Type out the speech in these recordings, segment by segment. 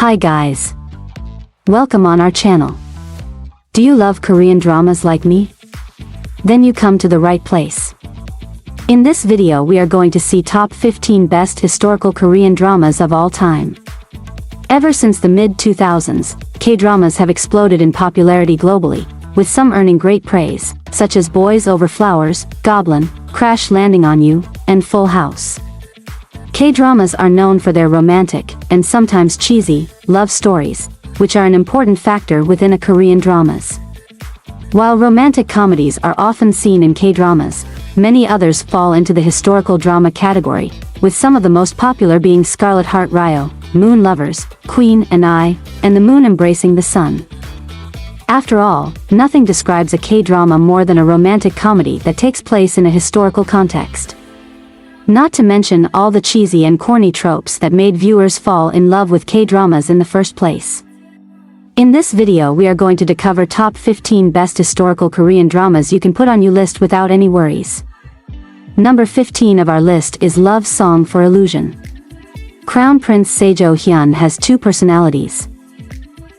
Hi guys. Welcome on our channel. Do you love Korean dramas like me? Then you come to the right place. In this video we are going to see top 15 best historical Korean dramas of all time. Ever since the mid-2000s, K-dramas have exploded in popularity globally, with some earning great praise, such as Boys Over Flowers, Goblin, Crash Landing on You, and Full House. K-dramas are known for their romantic, and sometimes cheesy, love stories, which are an important factor within a Korean dramas. While romantic comedies are often seen in K-dramas, many others fall into the historical drama category, with some of the most popular being Scarlet Heart Ryeo, Moon Lovers, Queen and I, and The Moon Embracing the Sun. After all, nothing describes a K-drama more than a romantic comedy that takes place in a historical context. Not to mention all the cheesy and corny tropes that made viewers fall in love with K-dramas in the first place. In this video we are going to cover top 15 best historical Korean dramas you can put on your list without any worries. Number 15 of our list is Love Song for Illusion. Crown Prince Seo Hyun has two personalities.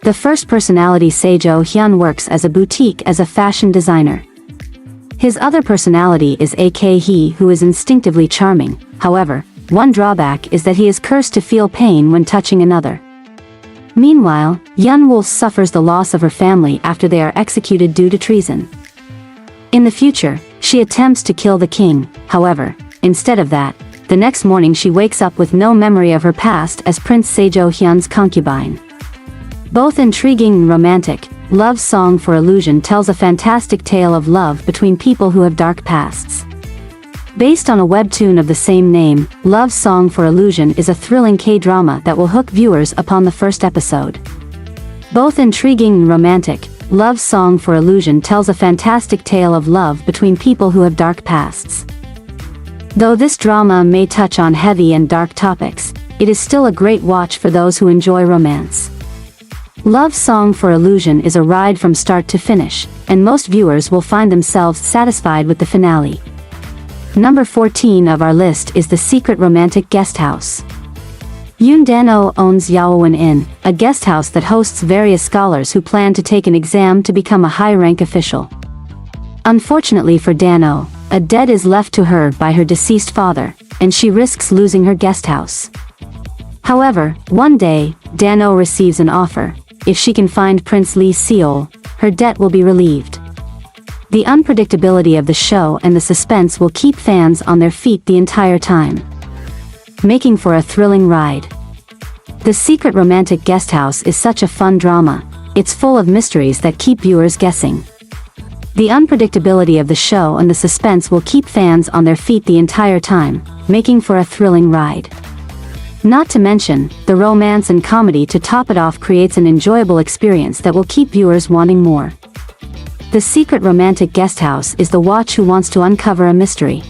The first personality, Seo Hyun, works as a boutique as a fashion designer. His other personality is AK Hee, who is instinctively charming. However, one drawback is that he is cursed to feel pain when touching another. Meanwhile, Hyun-woo suffers the loss of her family after they are executed due to treason. In the future, she attempts to kill the king. However, instead of that, the next morning she wakes up with no memory of her past as Prince Seo Hyun's concubine. Both intriguing and romantic, Love Song for Illusion tells a fantastic tale of love between people who have dark pasts. Based on a webtoon of the same name, Love Song for Illusion is a thrilling K-drama that will hook viewers upon the first episode. Both intriguing and romantic, Love Song for Illusion tells a fantastic tale of love between people who have dark pasts. Though this drama may touch on heavy and dark topics, it is still a great watch for those who enjoy romance. Love Song for Illusion is a ride from start to finish, and most viewers will find themselves satisfied with the finale. Number 14 of our list is The Secret Romantic Guesthouse. Yoon Dan-oh owns Yaowon Inn, a guesthouse that hosts various scholars who plan to take an exam to become a high-rank official. Unfortunately for Dan-oh, a debt is left to her by her deceased father, and she risks losing her guesthouse. However, one day, Dan-oh receives an offer. If she can find Prince Lee Seol, her debt will be relieved. The unpredictability of the show and the suspense will keep fans on their feet the entire time, making for a thrilling ride. The Secret Romantic Guesthouse is such a fun drama. It's full of mysteries that keep viewers guessing. The unpredictability of the show and the suspense will keep fans on their feet the entire time, making for a thrilling ride. Not to mention, the romance and comedy to top it off creates an enjoyable experience that will keep viewers wanting more. The Secret Romantic Guesthouse is the watch who wants to uncover a mystery.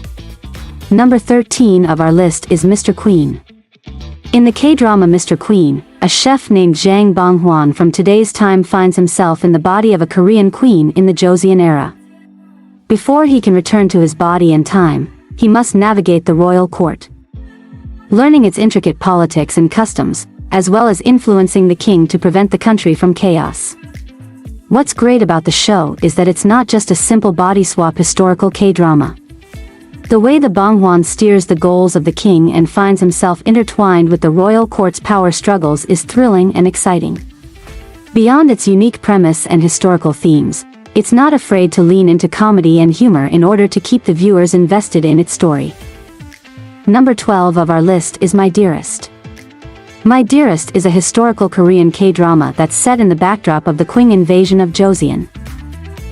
Number 13 of our list is Mr. Queen. In the K-drama Mr. Queen, a chef named Jang Bong-hwan from today's time finds himself in the body of a Korean queen in the Joseon era. Before he can return to his body and time, he must navigate the royal court, learning its intricate politics and customs, as well as influencing the king to prevent the country from chaos. What's great about the show is that it's not just a simple body swap historical K-drama. The way the Bong-hwan steers the goals of the king and finds himself intertwined with the royal court's power struggles is thrilling and exciting. Beyond its unique premise and historical themes, it's not afraid to lean into comedy and humor in order to keep the viewers invested in its story. Number 12 of our list is My Dearest. My Dearest is a historical Korean K-drama that's set in the backdrop of the Qing invasion of Joseon.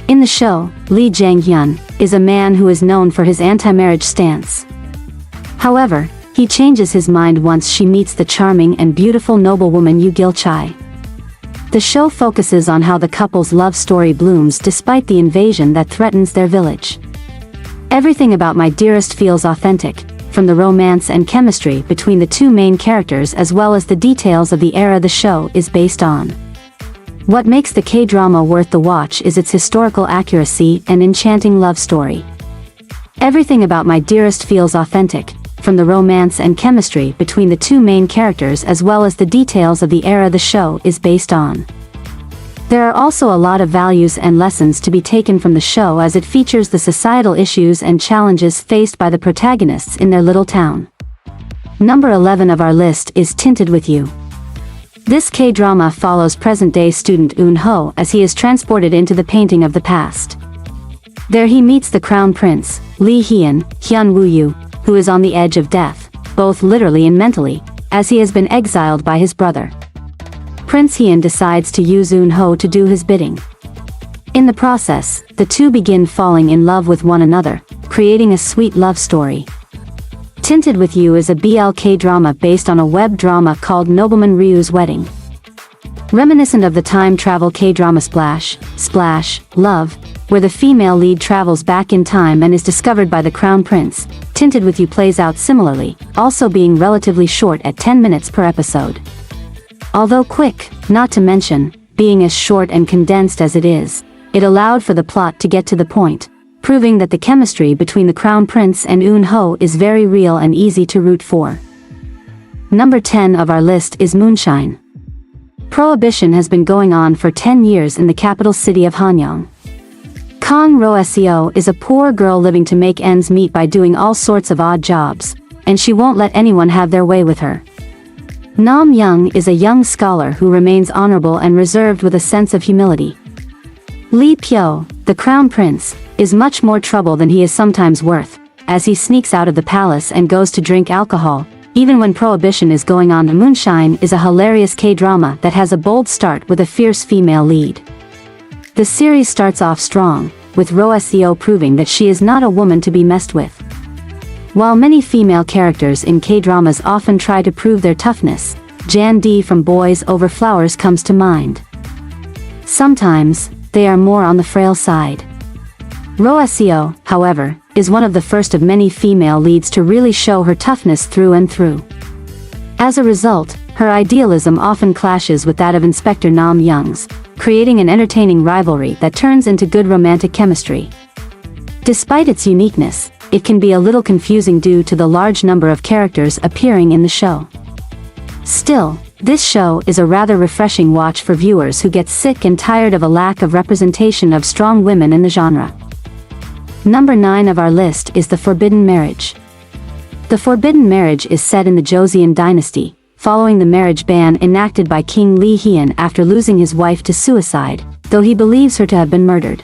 In the show, Lee Jang-hyun is a man who is known for his anti-marriage stance. However, he changes his mind once she meets the charming and beautiful noblewoman Yoo Gil-chae. The show focuses on how the couple's love story blooms despite the invasion that threatens their village. Everything about My Dearest feels authentic, from the romance and chemistry between the two main characters as well as the details of the era the show is based on. What makes the K-drama worth the watch is its historical accuracy and enchanting love story. Everything about My Dearest feels authentic, from the romance and chemistry between the two main characters as well as the details of the era the show is based on. There are also a lot of values and lessons to be taken from the show as it features the societal issues and challenges faced by the protagonists in their little town. Number 11 of our list is Tinted with You. This K-drama follows present-day student Eun-ho as he is transported into the painting of the past. There he meets the crown prince, Lee Hyun, Hyun Woo-yu, who is on the edge of death, both literally and mentally, as he has been exiled by his brother. Prince Hyun decides to use Eun-ho to do his bidding. In the process, the two begin falling in love with one another, creating a sweet love story. Tinted with You is a BL K-drama based on a web drama called Nobleman Ryu's Wedding. Reminiscent of the time travel K-drama Splash, Love, where the female lead travels back in time and is discovered by the crown prince, Tinted with You plays out similarly, also being relatively short at 10 minutes per episode. Although quick, not to mention, being as short and condensed as it is, it allowed for the plot to get to the point, proving that the chemistry between the crown prince and Eun-ho is very real and easy to root for. Number 10 of our list is Moonshine. Prohibition has been going on for 10 years in the capital city of Hanyang. Kang Ro-seo is a poor girl living to make ends meet by doing all sorts of odd jobs, and she won't let anyone have their way with her. Nam Young is a young scholar who remains honorable and reserved with a sense of humility. Lee Pyo, the crown prince, is much more trouble than he is sometimes worth, as he sneaks out of the palace and goes to drink alcohol, even when prohibition is going on. Moonshine is a hilarious K-drama that has a bold start with a fierce female lead. The series starts off strong, with Ro-seo proving that she is not a woman to be messed with. While many female characters in K-dramas often try to prove their toughness, Jan D from Boys Over Flowers comes to mind. Sometimes, they are more on the frail side. Ro-seo, however, is one of the first of many female leads to really show her toughness through and through. As a result, her idealism often clashes with that of Inspector Nam Young's, creating an entertaining rivalry that turns into good romantic chemistry. Despite its uniqueness, it can be a little confusing due to the large number of characters appearing in the show. Still, this show is a rather refreshing watch for viewers who get sick and tired of a lack of representation of strong women in the genre. Number 9 of our list is The Forbidden Marriage. The Forbidden Marriage is set in the Joseon dynasty, following the marriage ban enacted by King Lee Hyun after losing his wife to suicide, though he believes her to have been murdered.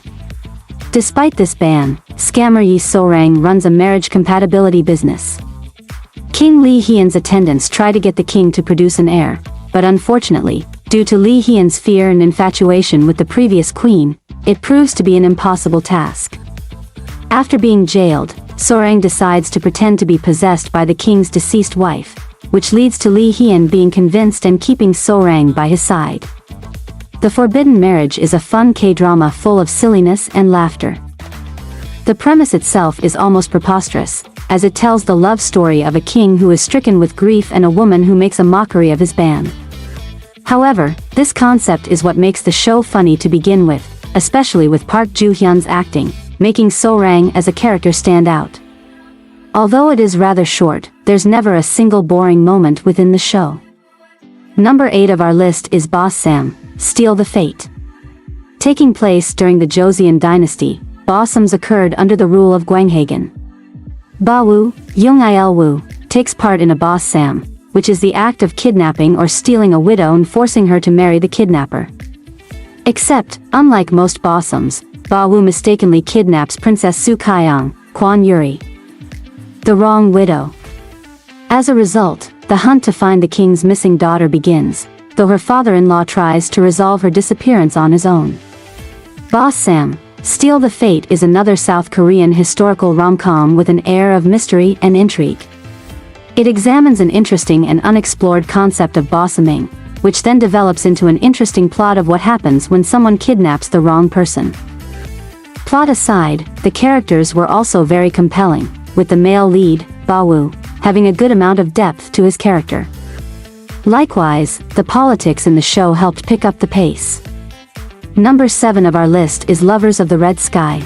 Despite this ban, scammer Yi So-rang runs a marriage compatibility business. King Lee Hyun's attendants try to get the king to produce an heir, but unfortunately, due to Lee Hyun's fear and infatuation with the previous queen, it proves to be an impossible task. After being jailed, So-rang decides to pretend to be possessed by the king's deceased wife, which leads to Lee Hyun being convinced and keeping So-rang by his side. The Forbidden Marriage is a fun K-drama full of silliness and laughter. The premise itself is almost preposterous, as it tells the love story of a king who is stricken with grief and a woman who makes a mockery of his ban. However, this concept is what makes the show funny to begin with, especially with Park Joo-hyun's acting, making So-rang as a character stand out. Although it is rather short, there's never a single boring moment within the show. Number 8 of our list is Boss Sam, Steal the Fate. Taking place during the Joseon dynasty, Bossums occurred under the rule of Gwanghagen. Ba-woo, Jung-il-woo, takes part in a Boss Sam, which is the act of kidnapping or stealing a widow and forcing her to marry the kidnapper. Except, unlike most Bossums, Ba-woo mistakenly kidnaps Princess Su Kyung, Kwon Yuri, the wrong widow. As a result, the hunt to find the king's missing daughter begins, though her father-in-law tries to resolve her disappearance on his own. Boss Sam, Steal the Fate is another South Korean historical rom-com with an air of mystery and intrigue. It examines an interesting and unexplored concept of bossoming, which then develops into an interesting plot of what happens when someone kidnaps the wrong person. Plot aside, the characters were also very compelling, with the male lead, Ba-woo, having a good amount of depth to his character. Likewise, the politics in the show helped pick up the pace. Number 7 of our list is Lovers of the Red Sky.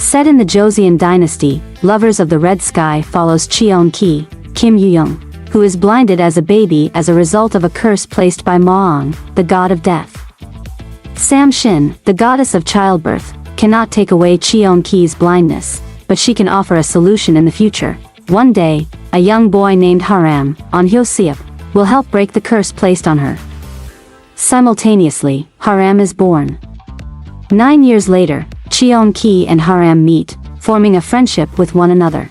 Set in the Joseon dynasty, Lovers of the Red Sky follows Cheon-ki, Kim Yoo-young, who is blinded as a baby as a result of a curse placed by Maong, the god of death. Sam-shin, the goddess of childbirth, cannot take away Cheon-ki's blindness, but she can offer a solution in the future. One day, a young boy named Haram, on Hyo-seop, will help break the curse placed on her. Simultaneously, Haram is born. 9 years later, Cheon-ki and Haram meet, forming a friendship with one another.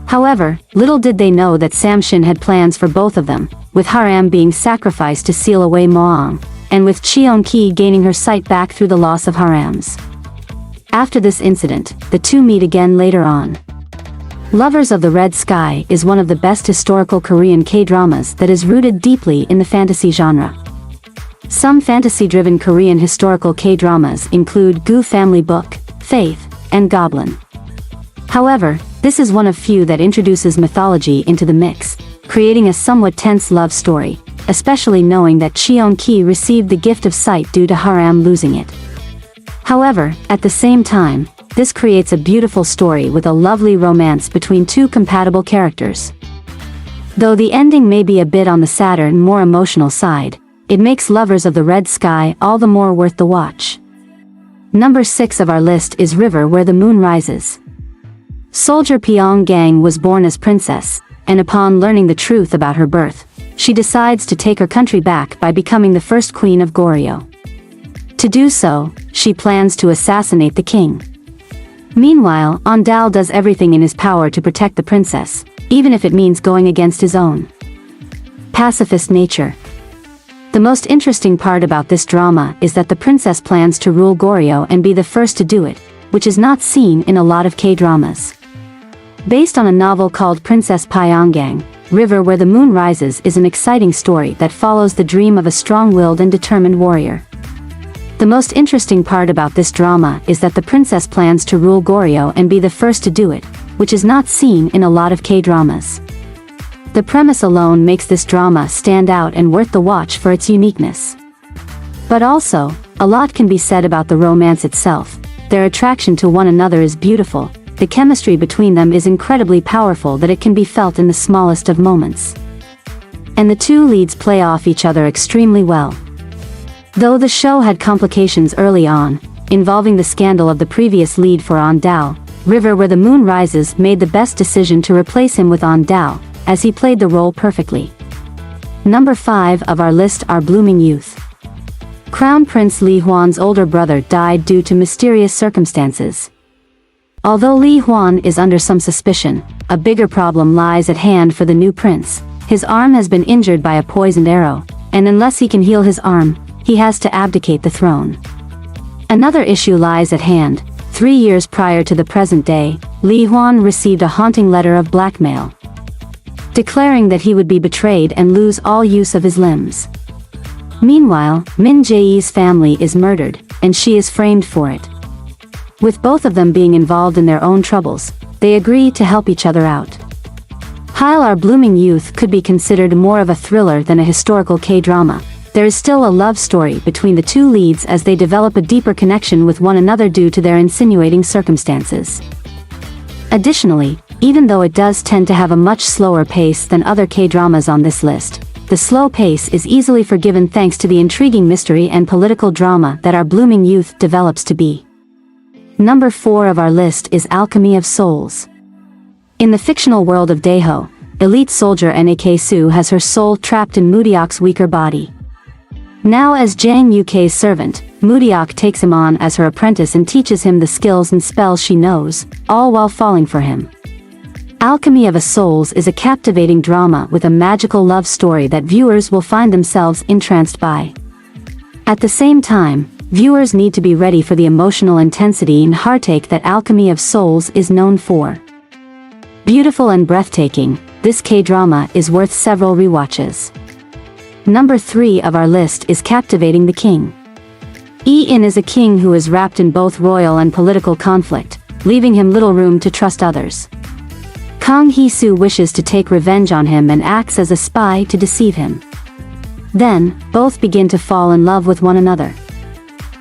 However, little did they know that Sam-shin had plans for both of them, with Haram being sacrificed to seal away Maong, and with Cheon-ki gaining her sight back through the loss of Haram's. After this incident, the two meet again later on. Lovers of the Red Sky is one of the best historical Korean K-dramas that is rooted deeply in the fantasy genre. Some fantasy-driven Korean historical K-dramas include Gu Family Book, Faith, and Goblin. However, this is one of few that introduces mythology into the mix, creating a somewhat tense love story, especially knowing that Cheon-ki received the gift of sight due to Haram losing it. However, at the same time, this creates a beautiful story with a lovely romance between two compatible characters. Though the ending may be a bit on the sadder and more emotional side, it makes Lovers of the Red Sky all the more worth the watch. Number 6 of our list is River Where the Moon Rises. Soldier Pyongyang was born as princess, and upon learning the truth about her birth, she decides to take her country back by becoming the first queen of Goryeo. To do so, she plans to assassinate the king. Meanwhile, Ondal does everything in his power to protect the princess, even if it means going against his own pacifist nature. The most interesting part about this drama is that the princess plans to rule Goryeo and be the first to do it, which is not seen in a lot of K-dramas. Based on a novel called Princess Pyongyang, River Where the Moon Rises is an exciting story that follows the dream of a strong-willed and determined warrior. The most interesting part about this drama is that the princess plans to rule Goryeo and be the first to do it, which is not seen in a lot of K-dramas. The premise alone makes this drama stand out and worth the watch for its uniqueness. But also, a lot can be said about the romance itself. Their attraction to one another is beautiful, the chemistry between them is incredibly powerful that it can be felt in the smallest of moments. And the two leads play off each other extremely well. Though the show had complications early on, involving the scandal of the previous lead for Ondal, River Where the Moon Rises made the best decision to replace him with Ondal, as he played the role perfectly. Number 5 of our list are Blooming Youth. Crown Prince Li Huan's older brother died due to mysterious circumstances. Although Li Huan is under some suspicion, a bigger problem lies at hand for the new prince. His arm has been injured by a poisoned arrow, and unless he can heal his arm, he has to abdicate the throne. Another issue lies at hand. 3 years prior to the present day, Li Huan received a haunting letter of blackmail, declaring that he would be betrayed and lose all use of his limbs. Meanwhile, Min Jae's family is murdered, and she is framed for it. With both of them being involved in their own troubles, they agree to help each other out. While our Blooming Youth could be considered more of a thriller than a historical K-drama, there is still a love story between the two leads as they develop a deeper connection with one another due to their insinuating circumstances. Additionally, even though it does tend to have a much slower pace than other K-dramas on this list, the slow pace is easily forgiven thanks to the intriguing mystery and political drama that our Blooming Youth develops to be. Number 4 of our list is Alchemy of Souls. In the fictional world of Daeho, elite soldier Nak Soo has her soul trapped in Mudeok's weaker body. Now as Jang Yukei's servant, Mudeok takes him on as her apprentice and teaches him the skills and spells she knows, all while falling for him. Alchemy of a Souls is a captivating drama with a magical love story that viewers will find themselves entranced by. At the same time, viewers need to be ready for the emotional intensity and heartache that Alchemy of Souls is known for. Beautiful and breathtaking, this K-drama is worth several rewatches. Number 3 of our list is Captivating the King. Yi-in is a king who is wrapped in both royal and political conflict, leaving him little room to trust others. Kang Hee-soo wishes to take revenge on him and acts as a spy to deceive him. Then, both begin to fall in love with one another.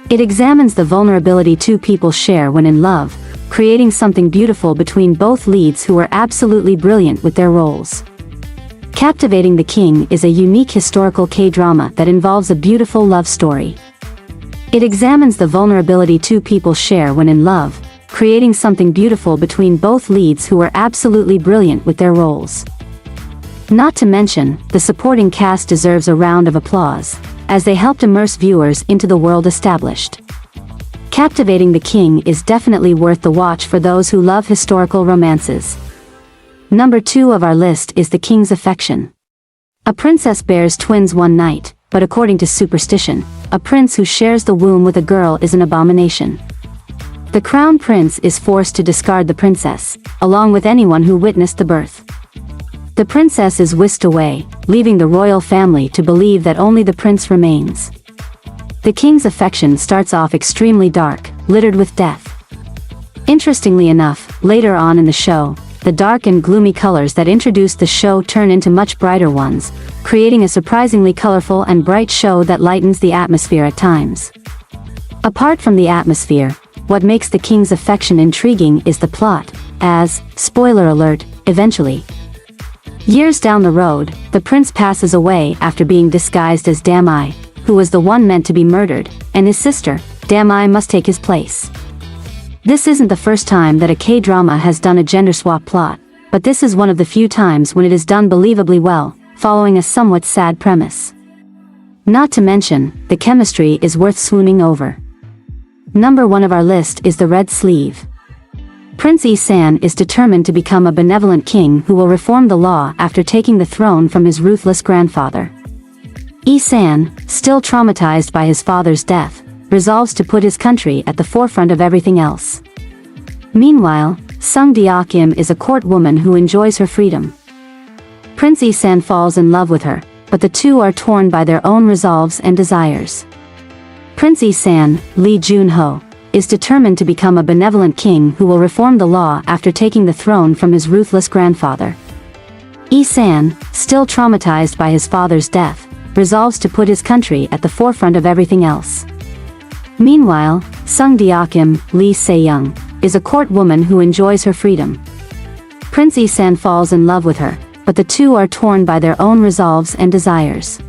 It examines the vulnerability two people share when in love, creating something beautiful between both leads who were absolutely brilliant with their roles. Captivating the King is a unique historical K-drama that involves a beautiful love story. It examines the vulnerability two people share when in love, creating something beautiful between both leads who were absolutely brilliant with their roles. Not to mention, the supporting cast deserves a round of applause, as they helped immerse viewers into the world established. Captivating the King is definitely worth the watch for those who love historical romances. Number 2 of our list is The King's Affection. A princess bears twins one night, but according to superstition, a prince who shares the womb with a girl is an abomination. The crown prince is forced to discard the princess, along with anyone who witnessed the birth. The princess is whisked away, leaving the royal family to believe that only the prince remains. The King's Affection starts off extremely dark, littered with death. Interestingly enough, later on in the show, the dark and gloomy colors that introduced the show turn into much brighter ones, creating a surprisingly colorful and bright show that lightens the atmosphere at times. Apart from the atmosphere, what makes The King's Affection intriguing is the plot, as, spoiler alert, eventually. Years down the road, the prince passes away after being disguised as Damai, who was the one meant to be murdered, and his sister, Damai, must take his place. This isn't the first time that a K-drama has done a gender swap plot, but this is one of the few times when it is done believably well, following a somewhat sad premise. Not to mention, the chemistry is worth swooning over. Number 1 of our list is The Red Sleeve. Prince Yi-san is determined to become a benevolent king who will reform the law after taking the throne from his ruthless grandfather. Yi-san, still traumatized by his father's death, resolves to put his country at the forefront of everything else. Meanwhile, Sung Deok-im is a court woman who enjoys her freedom. Prince Yi-san falls in love with her, but the two are torn by their own resolves and desires. Prince Yi-san, Lee Jun-ho, is determined to become a benevolent king who will reform the law after taking the throne from his ruthless grandfather. Yi-san, still traumatized by his father's death, resolves to put his country at the forefront of everything else. Meanwhile, Sung Deok-im, Lee Se-young, is a court woman who enjoys her freedom. Prince Yi-san falls in love with her, but the two are torn by their own resolves and desires.